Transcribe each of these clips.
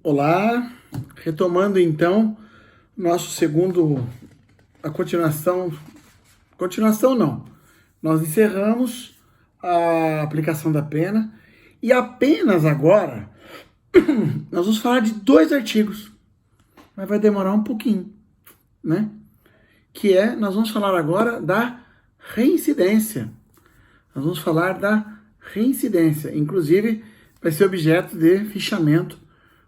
Olá, retomando então nosso a continuação não, nós encerramos a aplicação da pena e apenas agora nós vamos falar de 2 artigos, mas vai demorar um pouquinho, né? Nós vamos falar agora da reincidência. Nós vamos falar da reincidência, inclusive vai ser objeto de fichamento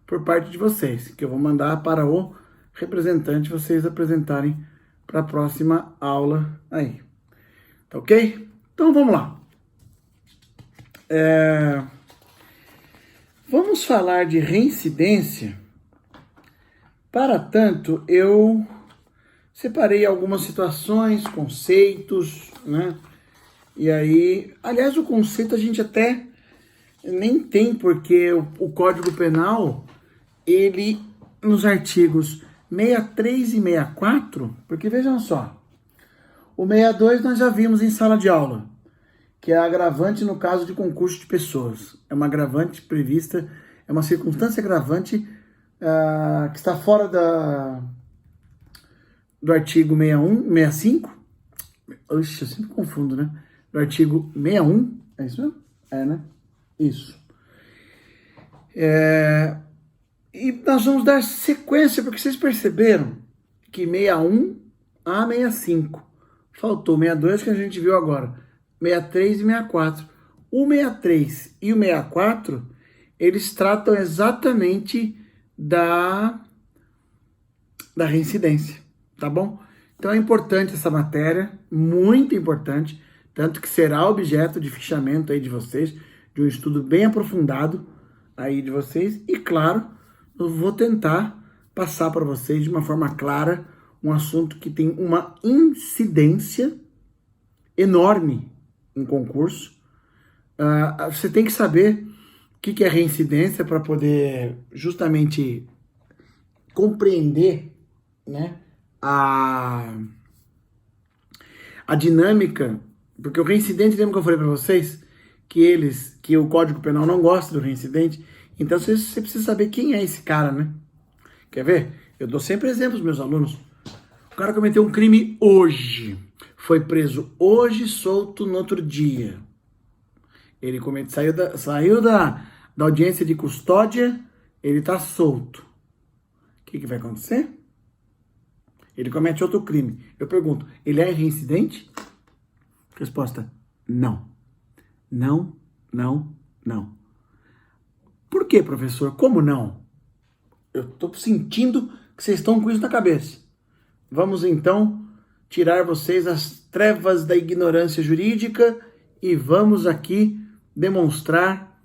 por parte de vocês, que eu vou mandar para o representante vocês apresentarem para a próxima aula aí. Tá ok? Então vamos lá. Vamos falar de reincidência. Para tanto, eu separei algumas situações, conceitos, né? E aí, aliás, o conceito a gente até nem tem, porque o Código Penal, ele, nos artigos 63 e 64, porque vejam só, o 62 nós já vimos em sala de aula, que é agravante no caso de concurso de pessoas. É uma agravante prevista, é uma circunstância agravante que está fora do artigo 61, 65. Oxe, eu sempre confundo, né? Do artigo 61, é isso mesmo? É, né? Isso. E nós vamos dar sequência, porque vocês perceberam que 61 a 65. Faltou 62 que a gente viu agora. 63 e 64. O 63 e o 64, eles tratam exatamente da reincidência, tá bom? Então é importante essa matéria, muito importante, tanto que será objeto de fichamento aí de vocês, de um estudo bem aprofundado aí de vocês, e claro, eu vou tentar passar para vocês de uma forma clara um assunto que tem uma incidência enorme em concurso. Você tem que saber o que é reincidência para poder justamente compreender, né, a dinâmica, porque o reincidente, lembra que eu falei para vocês que o Código Penal não gosta do reincidente? Então você precisa saber quem é esse cara, né? Quer ver? Eu dou sempre exemplos aos meus alunos. O cara cometeu um crime hoje, foi preso hoje, solto no outro dia. Ele saiu da audiência de custódia, ele tá solto. O que vai acontecer? Ele comete outro crime. Eu pergunto, ele é reincidente? Resposta, não. Não, não, não. Por que, professor? Como não? Eu tô sentindo que vocês estão com isso na cabeça. Vamos então tirar vocês as trevas da ignorância jurídica e vamos aqui demonstrar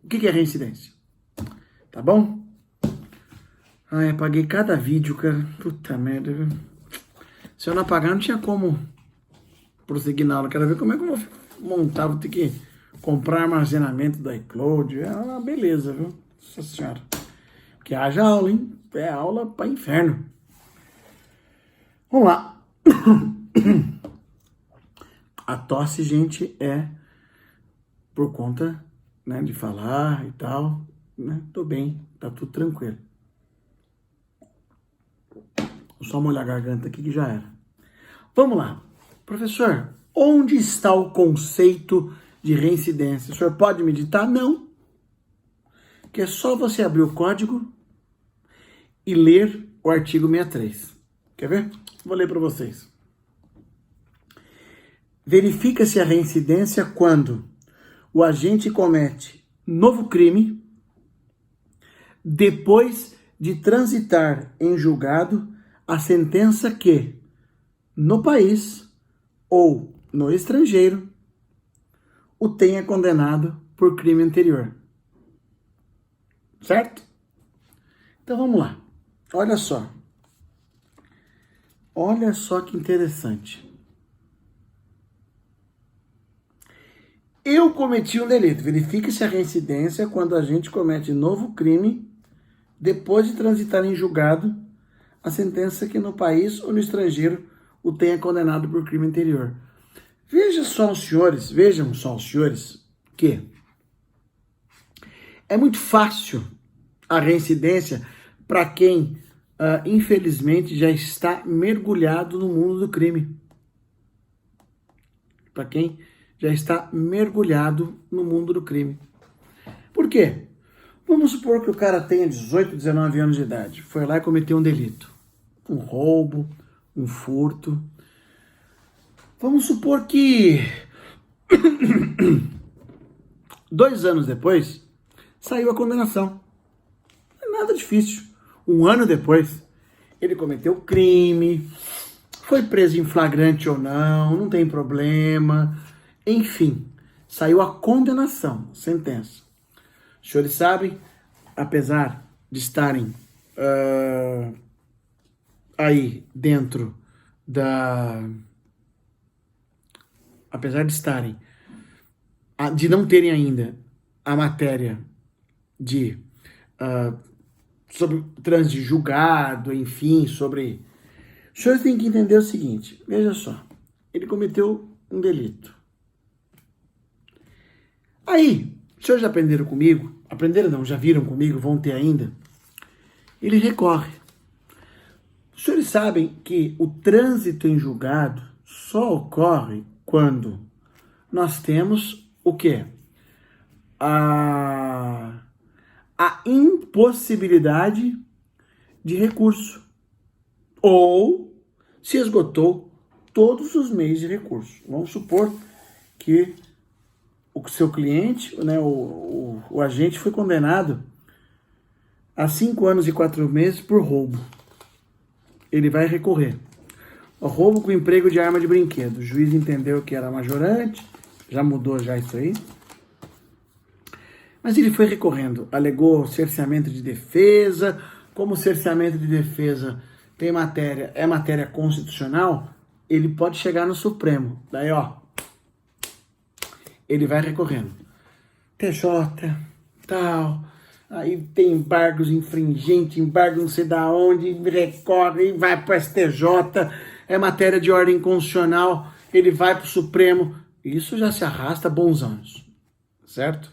o que é reincidência. Tá bom? Ai, apaguei cada vídeo, cara. Puta merda, viu? Se eu não apagar, não tinha como prosseguir na aula. Quero ver como é que eu vou montar. Vou ter que comprar armazenamento da iCloud. É uma beleza, viu? Nossa senhora. Que haja aula, hein? É aula para inferno. Vamos lá. A tosse, gente, é por conta, né, de falar e tal, né? Tô bem, tá tudo tranquilo. Vou só molhar a garganta aqui que já era. Vamos lá. Professor, onde está o conceito de reincidência? O senhor pode me ditar? Não. Que é só você abrir o código e ler o artigo 63. Quer ver? Vou ler para vocês. Verifica-se a reincidência quando o agente comete novo crime depois de transitar em julgado a sentença que, no país ou no estrangeiro, o tenha condenado por crime anterior. Certo? Então vamos lá. Olha só. Olha só que interessante. Eu cometi um delito. Verifique-se a reincidência quando a gente comete novo crime depois de transitar em julgado a sentença que no país ou no estrangeiro o tenha condenado por crime anterior. Vejam só os senhores que é muito fácil a reincidência para quem, infelizmente, já está mergulhado no mundo do crime. Para quem já está mergulhado no mundo do crime. Por quê? Vamos supor que o cara tenha 18, 19 anos de idade, foi lá e cometeu um delito. Um roubo, um furto. Vamos supor que 2 anos depois saiu a condenação. Não é nada difícil. 1 ano depois, ele cometeu crime, foi preso em flagrante ou não tem problema. Enfim, saiu a condenação, sentença. Os senhores sabem, apesar de estarem aí dentro da... Apesar de estarem, de não terem ainda a matéria de sobre trânsito julgado, enfim, sobre... Os senhores têm que entender o seguinte, veja só, ele cometeu um delito. Aí, os senhores já aprenderam comigo? Aprenderam não, já viram comigo, vão ter ainda? Ele recorre. Os senhores sabem que o trânsito em julgado só ocorre quando nós temos o quê? A impossibilidade de recurso. Ou se esgotou todos os meios de recurso. Vamos supor que o seu cliente, né, o agente foi condenado a 5 anos e 4 meses por roubo. Ele vai recorrer. O roubo com emprego de arma de brinquedo. O juiz entendeu que era majorante, já mudou já isso aí. Mas ele foi recorrendo, alegou cerceamento de defesa. Como cerceamento de defesa tem matéria, é matéria constitucional, ele pode chegar no Supremo. Daí, ele vai recorrendo. TJ, tal, aí tem embargos infringentes, embargo não sei da onde, recorre, vai para o STJ, é matéria de ordem constitucional, ele vai para o Supremo. Isso já se arrasta há bons anos, certo?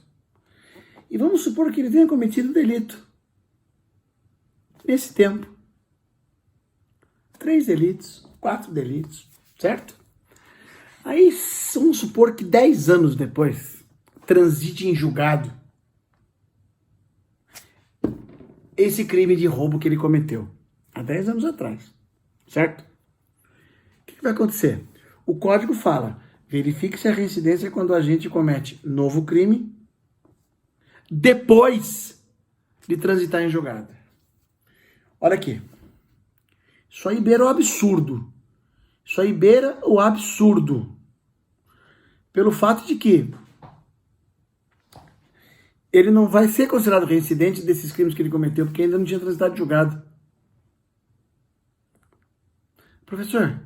E vamos supor que ele tenha cometido um delito. Nesse tempo. 3 delitos, 4 delitos, certo? Aí vamos supor que 10 anos depois transite em julgado esse crime de roubo que ele cometeu. Há 10 anos atrás, certo? O que vai acontecer? O código fala, verifique se a reincidência é quando o agente comete novo crime depois de transitar em julgado. Olha aqui. Isso aí beira o absurdo. Isso aí beira o absurdo. Pelo fato de que ele não vai ser considerado reincidente desses crimes que ele cometeu, porque ainda não tinha transitado de julgado. Professor,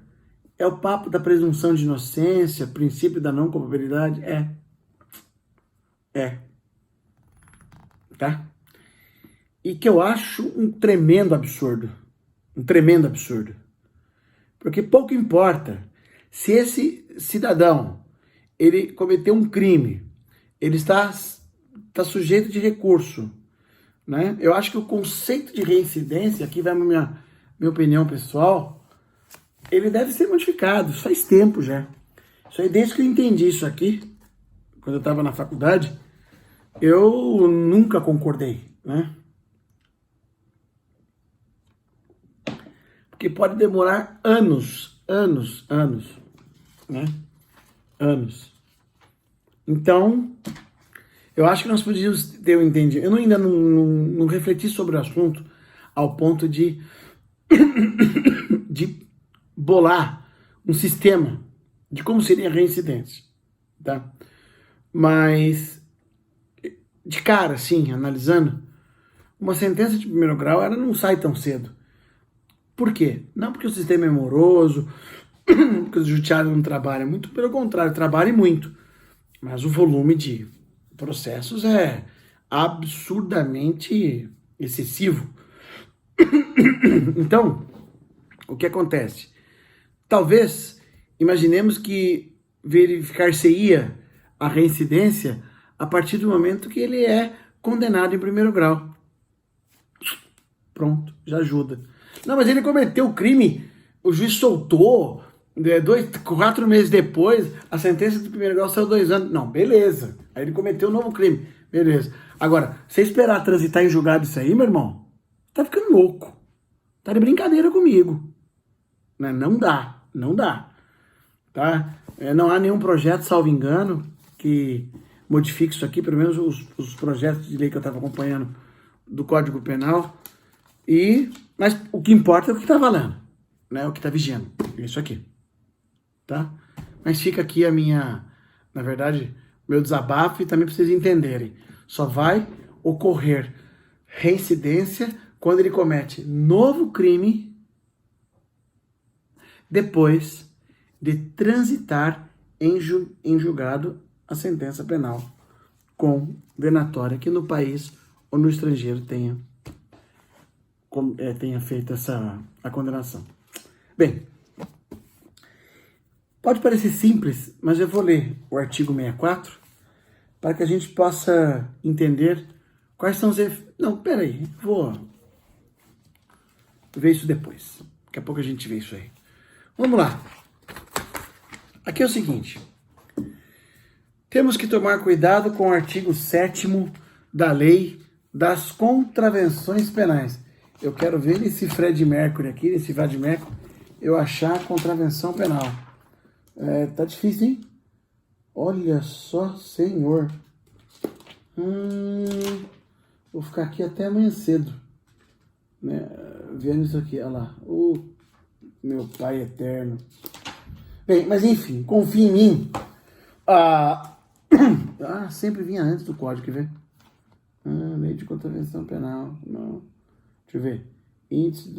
é o papo da presunção de inocência, princípio da não culpabilidade? É. Tá? E que eu acho um tremendo absurdo. Um tremendo absurdo. Porque pouco importa se esse cidadão, ele cometeu um crime, ele está sujeito de recurso, né? Eu acho que o conceito de reincidência, aqui vai a minha opinião pessoal, ele deve ser modificado, isso faz tempo já. Isso aí, desde que eu entendi isso aqui, quando eu estava na faculdade, eu nunca concordei, né? Porque pode demorar anos, né? Anos. Então, eu acho que nós podíamos ter um entendimento. Eu ainda não refleti sobre o assunto ao ponto de bolar um sistema de como seria a reincidência, tá? Mas, de cara, assim, analisando, uma sentença de primeiro grau, ela não sai tão cedo. Por quê? Não porque o sistema é moroso, porque o judiciário não trabalha muito, pelo contrário, trabalha muito. Mas o volume de processos é absurdamente excessivo. Então, o que acontece? Talvez, imaginemos que verificar-se-ia a reincidência a partir do momento que ele é condenado em primeiro grau. Pronto, já ajuda. Não, mas ele cometeu o crime, o juiz soltou, 4 meses depois, a sentença do primeiro grau saiu 2 anos. Não, beleza. Aí ele cometeu um novo crime, beleza. Agora, você esperar transitar em julgado isso aí, meu irmão, tá ficando louco. Tá de brincadeira comigo. Né? Não dá, não dá. Tá? Não há nenhum projeto, salvo engano, que modifique isso aqui, pelo menos os projetos de lei que eu estava acompanhando do Código Penal. Mas o que importa é o que está valendo, né? O que está vigiando. É isso aqui. Tá? Mas fica aqui na verdade, meu desabafo e também para vocês entenderem. Só vai ocorrer reincidência quando ele comete novo crime depois de transitar em julgado a sentença penal condenatória que no país ou no estrangeiro tenha feito a condenação. Bem, pode parecer simples, mas eu vou ler o artigo 64 para que a gente possa entender quais são os efeitos. Não, peraí, vou ver isso depois. Daqui a pouco a gente vê isso aí. Vamos lá. Aqui é o seguinte. Temos que tomar cuidado com o artigo 7º da lei das contravenções penais. Eu quero ver nesse Fred Mercury aqui, nesse Vad Mercury, eu achar a contravenção penal. Tá difícil, hein? Olha só, senhor. Vou ficar aqui até amanhã cedo, né? Vendo isso aqui, olha lá. Meu pai eterno. Bem, mas enfim, confia em mim. Sempre vinha antes do código, quer ver? Lei de contravenção penal. Não. Deixa eu ver. Índice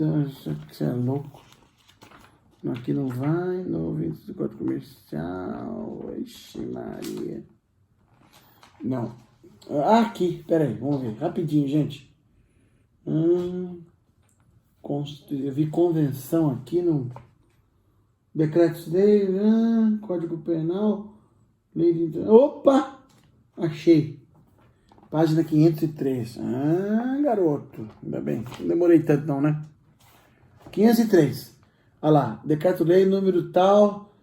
você é louco. Aqui não vai. Novo índice do código comercial. Ixi, Maria. Não. Aqui, peraí, vamos ver. Rapidinho, gente. Eu vi convenção aqui no decreto-lei, Código Penal, lei de... Opa! Achei. Página 503. Garoto. Ainda bem. Não demorei tanto não, né? 503. Olha lá. Decreto-lei número tal.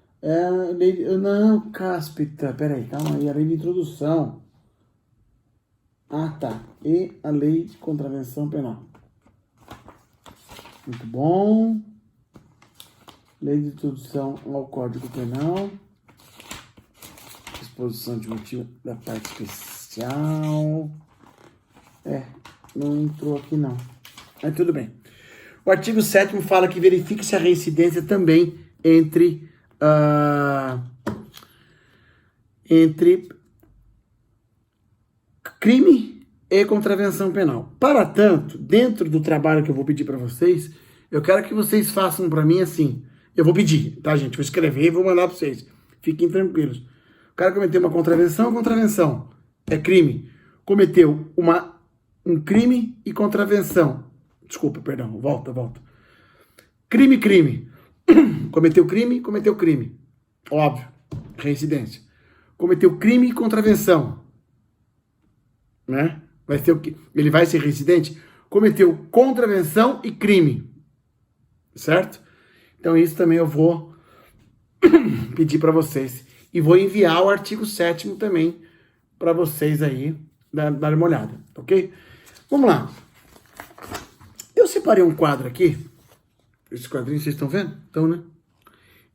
Não, cáspita. Peraí, calma aí. A lei de introdução. Tá. E a lei de contravenção penal. Muito bom. Lei de introdução ao Código Penal. Exposição de motivo da parte especial. Não entrou aqui não. Mas tudo bem. O artigo 7º fala que verifique-se a reincidência também entre crime e contravenção penal. Para tanto, dentro do trabalho que eu vou pedir para vocês, eu quero que vocês façam para mim assim. Eu vou pedir, tá, gente? Vou escrever e vou mandar para vocês. Fiquem tranquilos. O cara cometeu uma contravenção. É crime. Cometeu um crime e contravenção. Desculpa, perdão. Volta. Crime. Cometeu crime. Óbvio. Reincidência. Cometeu crime e contravenção. Né? Vai ser o quê? Ele vai ser reincidente? Cometeu contravenção e crime. Certo? Então isso também eu vou pedir para vocês. E vou enviar o artigo 7º também para vocês aí dar uma olhada, ok? Vamos lá. Eu separei um quadro aqui. Esse quadrinho vocês estão vendo? Então, né?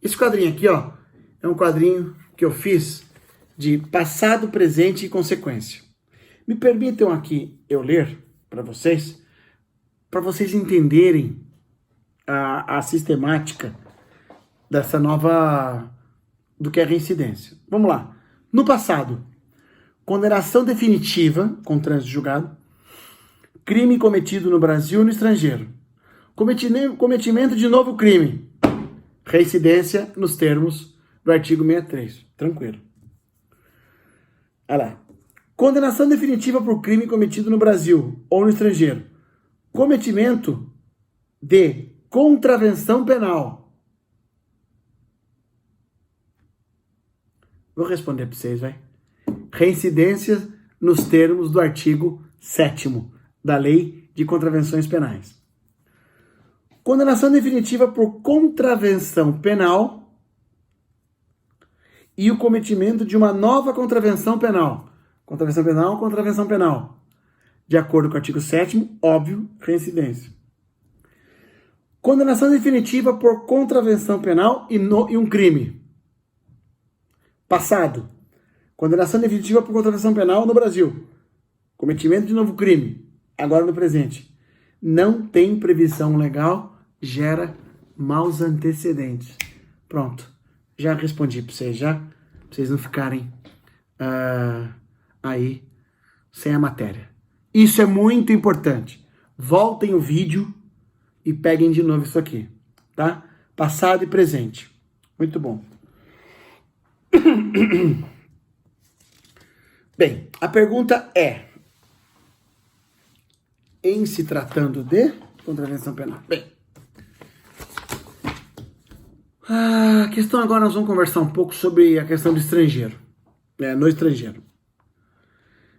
Esse quadrinho aqui, ó, é um quadrinho que eu fiz de passado, presente e consequência. Me permitam aqui eu ler para vocês entenderem a sistemática dessa nova... do que é reincidência. Vamos lá. No passado, condenação definitiva com trânsito julgado, crime cometido no Brasil ou no estrangeiro, cometimento de novo crime, reincidência nos termos do artigo 63. Tranquilo. Olha lá. Condenação definitiva por crime cometido no Brasil ou no estrangeiro, cometimento de contravenção penal. Vou responder para vocês, vai. Reincidência nos termos do artigo 7º da Lei de Contravenções Penais. Condenação definitiva por contravenção penal e o cometimento de uma nova contravenção penal. Contravenção penal, contravenção penal. De acordo com o artigo 7º, óbvio, reincidência. Condenação definitiva por contravenção penal e um crime. Passado. Condenação definitiva por contravenção penal no Brasil. Cometimento de novo crime. Agora no presente. Não tem previsão legal, gera maus antecedentes. Pronto. Já respondi para vocês, já? Pra vocês não ficarem aí sem a matéria. Isso é muito importante. Voltem o vídeo e peguem de novo isso aqui, tá? Passado e presente. Muito bom. Bem, a pergunta é: em se tratando de contravenção penal. Bem, a questão agora nós vamos conversar um pouco sobre a questão do estrangeiro, no estrangeiro.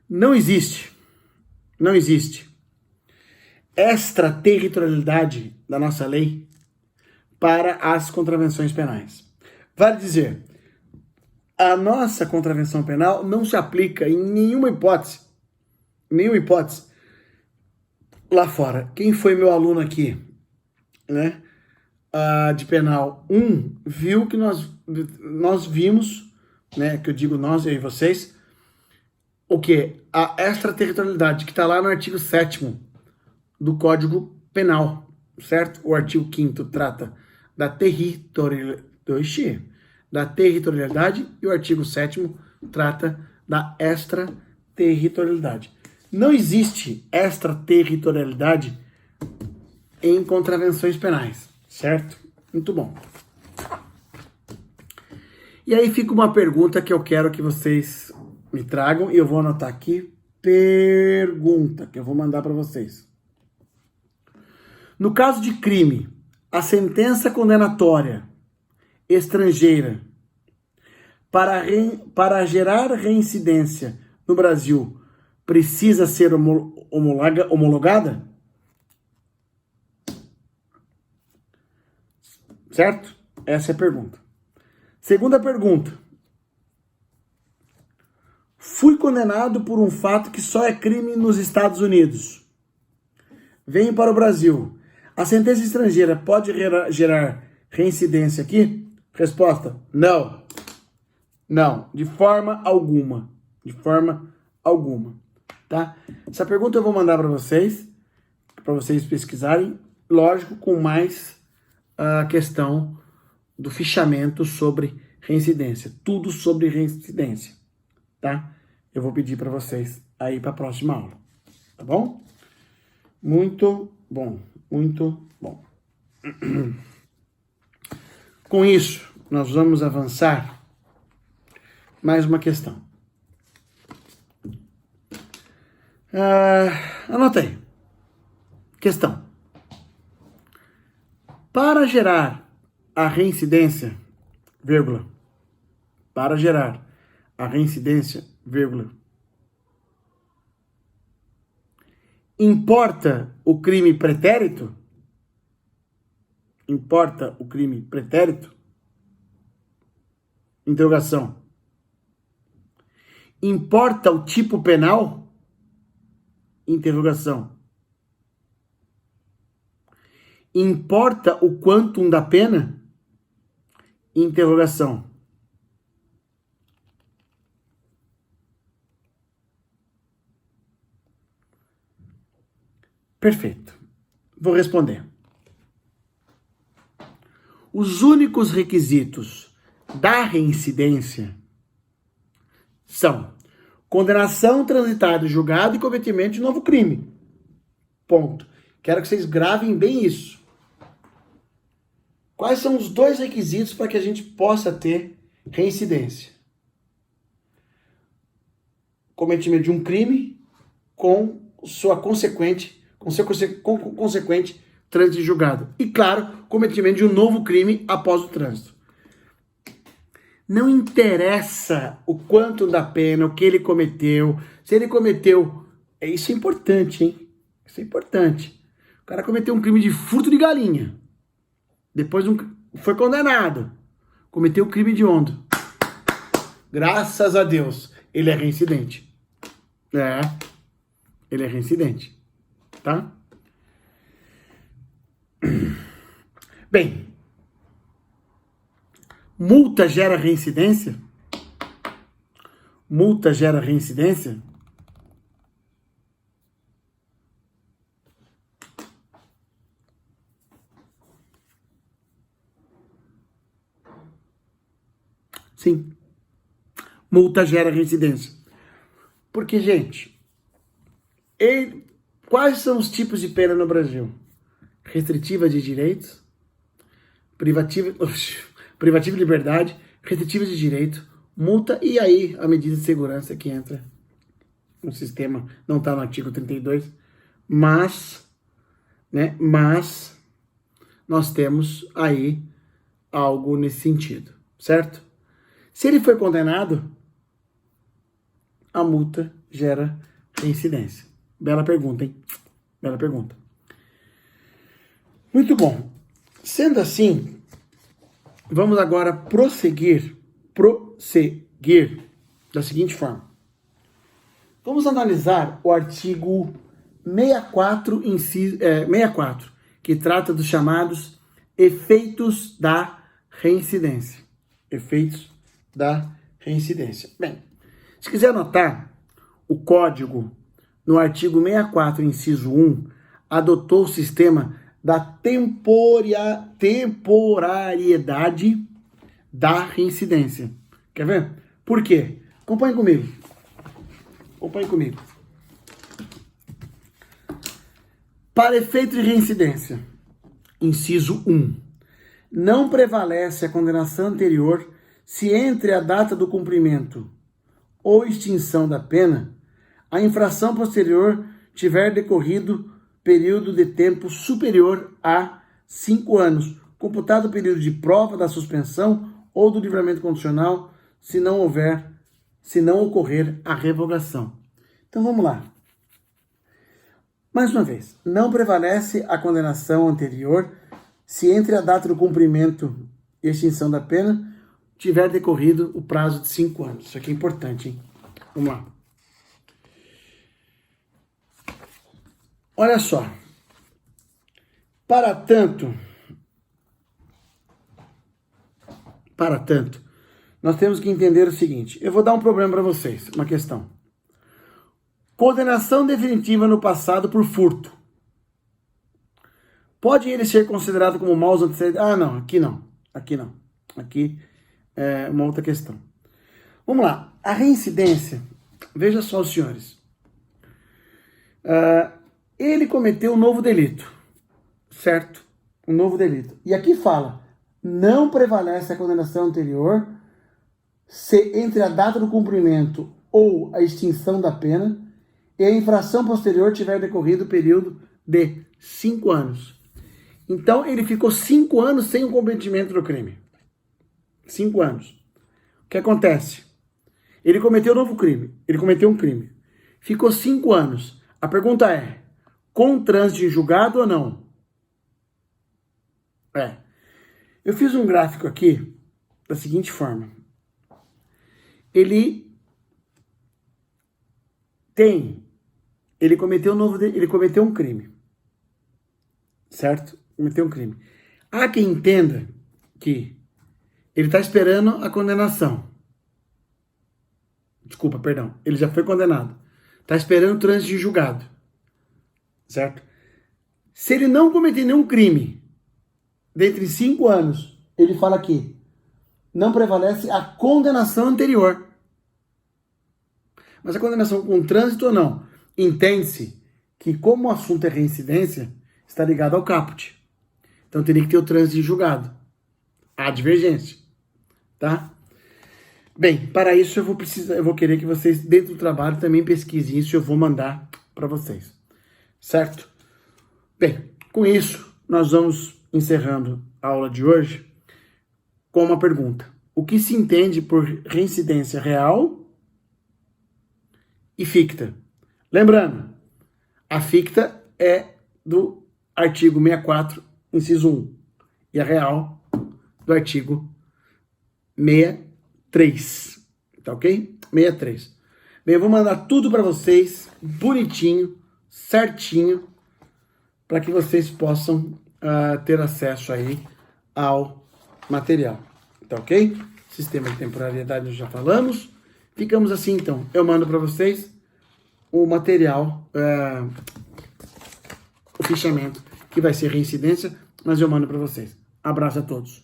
Não existe extraterritorialidade da nossa lei para as contravenções penais. Vale dizer, a nossa contravenção penal não se aplica em nenhuma hipótese lá fora. Quem foi meu aluno aqui, né, de penal 1, viu que nós vimos, né, que eu digo nós e vocês, o que? A extraterritorialidade, que está lá no artigo 7º do Código Penal, certo? O artigo 5º trata da territorialidade e o artigo 7º trata da extraterritorialidade. Não existe extraterritorialidade em contravenções penais, certo? Muito bom. E aí fica uma pergunta que eu quero que vocês me tragam e eu vou anotar aqui. Pergunta que eu vou mandar para vocês. No caso de crime, a sentença condenatória estrangeira para gerar reincidência no Brasil precisa ser homologada? Certo? Essa é a pergunta. Segunda pergunta. Fui condenado por um fato que só é crime nos Estados Unidos. Venho para o Brasil. A sentença estrangeira pode gerar reincidência aqui? Resposta: não. Não, de forma alguma. De forma alguma. Tá? Essa pergunta eu vou mandar para vocês pesquisarem, lógico, com mais a questão do fichamento sobre reincidência. Tudo sobre reincidência. Tá? Eu vou pedir para vocês aí para a próxima aula. Tá bom? Muito bom. Muito bom. Com isso, nós vamos avançar mais uma questão. Anotei. Questão. Para gerar a reincidência, vírgula, para gerar a reincidência, vírgula, importa o crime pretérito? Importa o crime pretérito? Interrogação. Importa o tipo penal? Interrogação. Importa o quantum da pena? Interrogação. Perfeito. Vou responder. Os únicos requisitos da reincidência são condenação, transitada, julgado e cometimento de novo crime. Ponto. Quero que vocês gravem bem isso. Quais são os dois requisitos para que a gente possa ter reincidência? Cometimento de um crime com seu consequente trânsito julgado. E, claro, cometimento de um novo crime após o trânsito. Não interessa o quanto da pena, o que ele cometeu, se ele cometeu... Isso é importante, hein? Isso é importante. O cara cometeu um crime de furto de galinha. depois foi condenado, cometeu crime hediondo. Graças a Deus, ele é reincidente. Ele é reincidente, tá? Bem, multa gera reincidência? Multa gera reincidência? Sim. Multa gera reincidência. Porque, gente, quais são os tipos de pena no Brasil? Restritiva de direitos, privativa de liberdade, restritiva de direito, multa e aí a medida de segurança que entra no sistema, não está no artigo 32, mas nós temos aí algo nesse sentido, certo? Se ele foi condenado, a multa gera reincidência. Bela pergunta, hein? Bela pergunta. Muito bom. Sendo assim, vamos agora prosseguir da seguinte forma. Vamos analisar o artigo 64, 64, que trata dos chamados efeitos da reincidência. Efeitos da reincidência. Bem, se quiser anotar, o Código, no artigo 64, inciso 1, adotou o sistema da temporariedade da reincidência. Quer ver? Por quê? Acompanhe comigo. Para efeito de reincidência, inciso 1, não prevalece a condenação anterior se entre a data do cumprimento ou extinção da pena, a infração posterior tiver decorrido período de tempo superior a 5 anos, computado o período de prova da suspensão ou do livramento condicional, se não ocorrer a revogação. Então vamos lá. Mais uma vez, não prevalece a condenação anterior se entre a data do cumprimento e extinção da pena tiver decorrido o prazo de 5 anos. Isso aqui é importante, hein? Vamos lá. Olha só. Para tanto, nós temos que entender o seguinte. Eu vou dar um problema para vocês, uma questão. Condenação definitiva no passado por furto. Pode ele ser considerado como maus antecedentes? Ah, não, aqui não. Aqui é uma outra questão. Vamos lá. A reincidência, veja só, os senhores. Ele cometeu um novo delito, certo? Um novo delito. E aqui fala, não prevalece a condenação anterior se entre a data do cumprimento ou a extinção da pena e a infração posterior tiver decorrido o período de 5 anos. Então, ele ficou 5 anos sem o cometimento do crime. 5 anos. O que acontece? Ele cometeu um novo crime. Ele cometeu um crime. Ficou 5 anos. A pergunta é, com trânsito em julgado ou não? Eu fiz um gráfico aqui da seguinte forma. Ele cometeu um crime. Certo? Cometeu um crime. Há quem entenda que ele está esperando a condenação. Desculpa, perdão. Ele já foi condenado. Está esperando o trânsito de julgado. Certo? Se ele não cometer nenhum crime, dentre 5 anos, ele fala aqui, não prevalece a condenação anterior. Mas a condenação com trânsito ou não? Entende-se que, como o assunto é reincidência, está ligado ao caput. Então teria que ter o trânsito de julgado. Há divergência. Tá? Bem, para isso eu vou querer que vocês, dentro do trabalho, também pesquisem isso. Eu vou mandar para vocês. Certo? Bem, com isso, nós vamos encerrando a aula de hoje com uma pergunta. O que se entende por reincidência real e ficta? Lembrando, a ficta é do artigo 64, inciso 1. e a real do artigo 63. Tá ok? 63. Bem, eu vou mandar tudo para vocês, bonitinho, certinho, para que vocês possam ter acesso aí ao material. Tá ok? Sistema de temporalidade nós já falamos. Ficamos assim então. Eu mando para vocês o material, o fichamento, que vai ser reincidência, mas eu mando para vocês. Abraço a todos.